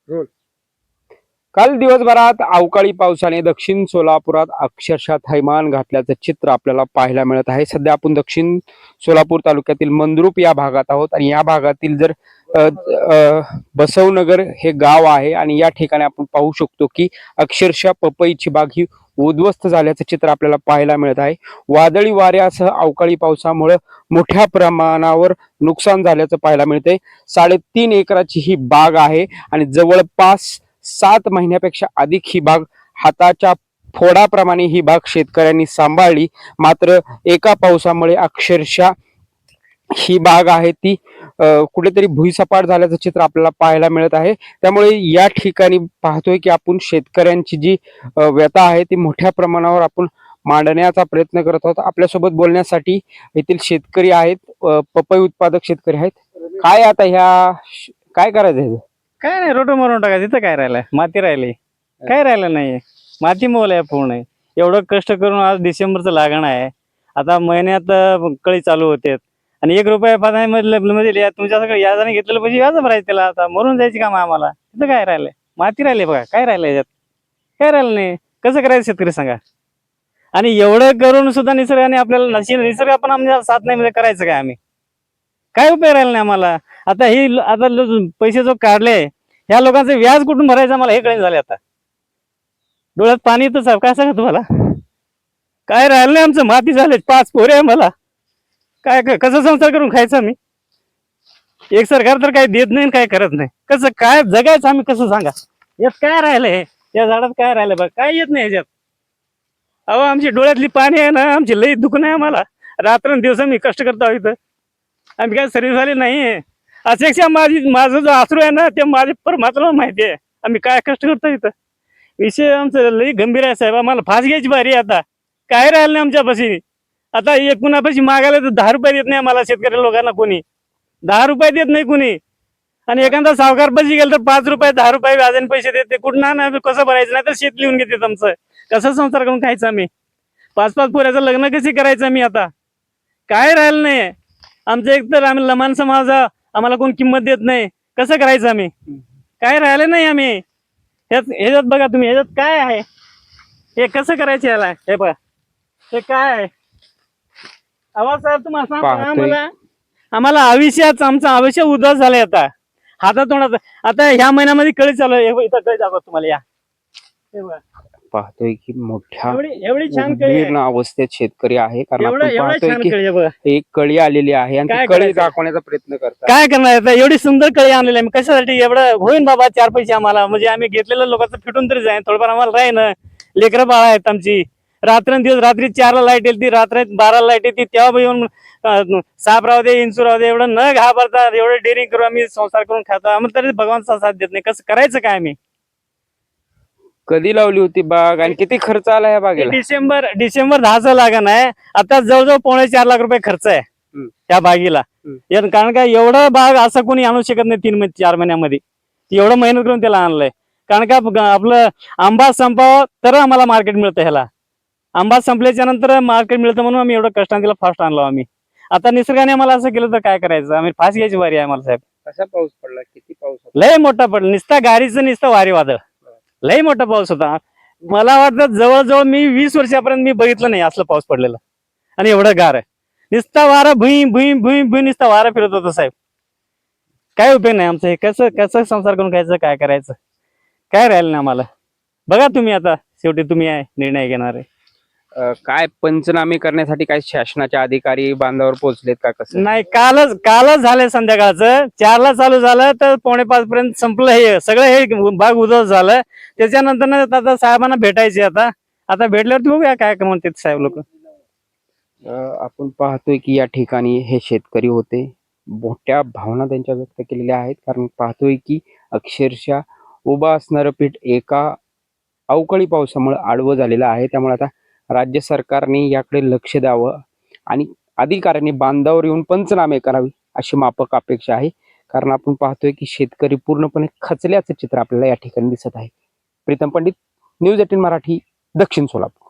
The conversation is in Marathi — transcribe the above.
रोल. काल दिवसभरात अवकाळी पावसाने दक्षिण सोलापुरात अक्षरशः थैमान घातल्याचं चित्र आपल्याला पाहायला मिळत आहे. सध्या आपण दक्षिण सोलापूर तालुक्यातील मंद्रुप या भागात आहोत आणि या भागातील जर बसवनगर हे गाव आहे आणि या ठिकाणी आपण पाहू शकतो की अक्षरशः पपईची बाग ही उद्ध्वस्त झाल्याचं चित्र आपल्याला पाहायला मिळत आहे. वादळी वाऱ्यासह अवकाळी पावसामुळे मोठ्या प्रमाणावर नुकसान झाल्याचं पाहायला मिळतंय. 3.5 एकराची ही बाग आहे आणि जवळपास 7 महिन्यापेक्षा अधिक ही बाग हाताच्या फोडाप्रमाणे ही बाग शेतकऱ्यांनी सांभाळली. मात्र एका पावसामुळे अक्षरशः ही बाग आहे ती कुठेतरी भुईसपाट झाल्याचं चित्र आपल्याला पाहायला मिळत आहे. त्यामुळे या ठिकाणी पाहतोय की आपण शेतकऱ्यांची जी व्यथा आहे ती मोठ्या प्रमाणावर आपण मांडण्याचा प्रयत्न करत आहोत. आपल्यासोबत बोलण्यासाठी येथील शेतकरी आहेत, पपई उत्पादक शेतकरी आहेत. काय आता ह्या काय करायचं? काय नाही, रोटो मारून टाकायचं. इथं काय राहिलंय? माती राहिली. काय राहिलं नाही, माती मोल आहे पूर्ण. एवढं कष्ट करून आज डिसेंबरचं लागण आहे. आता महिन्यात कळी चालू होते आणि 1 रुपया मध्ये तुमच्याकडे याजाने घेतलेलं पैसे व्याज भरायचं त्याला. आता मरून जायची काम आम्हाला. इथं काय राहिलंय? माती राहिली बघा. काय राहिलंय याच्यात? काय राहिलं नाही. कसं करायचं शेतकरी सांगा? आणि एवढं करून सुद्धा निसर्गाने आपल्याला निसर्ग पण आमच्या साथ नाही म्हणजे करायचं काय आम्ही? काय उपाय राहिला नाही आम्हाला. आता पैसे जो काढले ह्या लोकांचं व्याज कुठून भरायचं मला हे कळेल झाले. आता डोळ्यात पाणी येतं साहेब. काय सांगा तुम्हाला? काय राहिलं नाही आमचं. माती झाले. 5 पोरे आहे मला. काय कसं संसार करून खायचं आम्ही? एक सरकार तर काय देत नाही, काय करत नाही. कसं काय जगायचं आम्ही? कसं सांगा? यात काय राहिलंय? या झाडात काय राहिलं बघ? काय येत नाही याच्यात. अहो आमची डोळ्यातली पाणी आहे ना, आमची लई दुखणं आहे आम्हाला. रात्रंदिवस मी कष्ट करतो इथं. आम्ही काय सर्व्हिसवाले नाही. अक्षरशः माझं जो आसरू आहे ना ते माझे परमात्मा माहिती आहे. आम्ही काय कष्ट करतो इथं. विषय आमचं लई गंभीर आहे साहेब. आम्हाला फास घ्यायची बारी आहे आता. काय राहिलं नाही आमच्यापाशी. आता एक कुणापाशी मागायला तर 10 रुपये देत नाही आम्हाला शेतकरी लोकांना. कोणी 10 रुपये देत नाही कुणी. आणि एखादा सावकार पाशी गेला तर 5 रुपये 10 रुपये व्याजाने पैसे देते. कुठं ना कसं भरायचं? नाही तर शेत लिहून घेते आमचं. कसं संसार करून खायचं आम्ही? 5-5 पोऱ्याचं लग्न कशी करायचं आम्ही आता? काय राहिलं नाही आमचं. एक तर आम्ही लमाण समाज, आम्हाला कोण किंमत देत नाही. कसं करायचं आम्ही? काय राहिलं नाही आम्ही. ह्याच्यात बघा तुम्ही, ह्याच्यात काय आहे? हे कसं करायचं याला? हे बघा, हे काय आहे? आवाज साहेब तुम्हाला सांगा. आम्हाला आमचं आयुष्य उदास झालंय आता. हातातोंडात. आता ह्या महिन्यामध्ये कळी चालू आहे. इथं कळी दाखवा तुम्हाला. या हे बघा, पाहतोय की मोठ्या एवढी छान कळी आहे. अवस्थेत शेतकरी आहे. कारण आपण एवढं पाहतोय छान की कळी आहे बघा. एक कळी आलेली आहे आणि ती काय कळी करायचं? दाखवण्याचा प्रयत्न करतात. काय करणार आता? एवढी सुंदर कळी आणलेली आहे. कशासाठी? एवढं होईन बाबा 4 पैसे आम्हाला. म्हणजे आम्ही घेतलेल्या लोकांचं फिटून तरी जाईन. थोडंफार आम्हाला राहीन. लेकरं बाळा आहेत आमची. रात्रंदिवस, रात्री 4ला लाईट येते, रात्री 12ला लाईट येते. तेव्हा येऊन साप राहू दे, इंचू राहू दे, एवढं न घाबरतात. एवढं डेअरिंग करून आम्ही संसार करून खातो. आम्ही तरी भगवानचा साथ देत नाही. कसं करायचं काय आम्ही? कधी लावली होती बाग आणि किती खर्च आला या बागेला? डिसेंबर 10चं लागण आहे. आता जवळजवळ 4.5 लाख रुपये खर्च आहे त्या बागेला. कारण का एवढं बाग असं कोणी आणू शकत नाही 3-4 महिन्यामध्ये. एवढं मेहनत करून त्याला आणलंय. कारण का आपलं आंबा संपावं तर आम्हाला मार्केट मिळतं. ह्याला आंबा संपल्याच्या नंतर मार्केट मिळतं म्हणून आम्ही एवढं कष्टाने तिला फास्ट आणलो आम्ही. आता निसर्गाने आम्हाला असं केलं तर काय करायचं? आम्ही फास घ्यायची वारी आहे आम्हाला साहेब. कसा पाऊस पडला? किती पाऊस? लय मोठा पडला. नुसता गाडीचं नुसतं वारी वादळ. लय मोठा पाऊस होता. मला वाटतं जवळजवळ मी 20 वर्षापर्यंत मी बघितलं नाही असलं पाऊस पडलेलं. आणि एवढं गार आहे. नुसता वारा भुई भुई भुई भुई नुसता वारा फिरत होता साहेब. काय उपयोग नाही आमचं. हे कसं संसार करून खायचं? काय करायचं? काय राहिलं नाही आम्हाला. बघा तुम्ही आता शेवटी तुम्ही आहे निर्णय घेणार आहे. काय पंचनामे करण्यासाठी काय शासनाचे अधिकारी बांधावर पोहोचलेत का? कसं नाही, कालच झालंय संध्याकाळचं. 4ला चालू झालं तर 4:45 पर्यंत संपलं. हे सगळं हे बाग उद्ध्वस्त झालं. त्याच्यानंतर आता साहेबांना भेटायचे. आता भेटल्यावरती बघूया काय म्हणते साहेब लोक. आपण पाहतोय की या ठिकाणी हे शेतकरी होते. मोठ्या भावना त्यांच्या व्यक्त केलेल्या आहेत. कारण पाहतोय की अक्षरशः उभं असणारं पीठ एका अवकाळी पावसामुळे आडवं झालेलं आहे. त्यामुळे आता राज्य सरकारने याकडे लक्ष द्यावं आणि अधिकाऱ्यांनी बांधावर येऊन पंचनामे करावे अशी माफक अपेक्षा आहे. कारण आपण पाहतोय की शेतकरी पूर्णपणे खचल्याचं चित्र आपल्याला या ठिकाणी दिसत आहे. प्रीतम पंडित, न्यूज 18 मराठी, दक्षिण सोलापूर.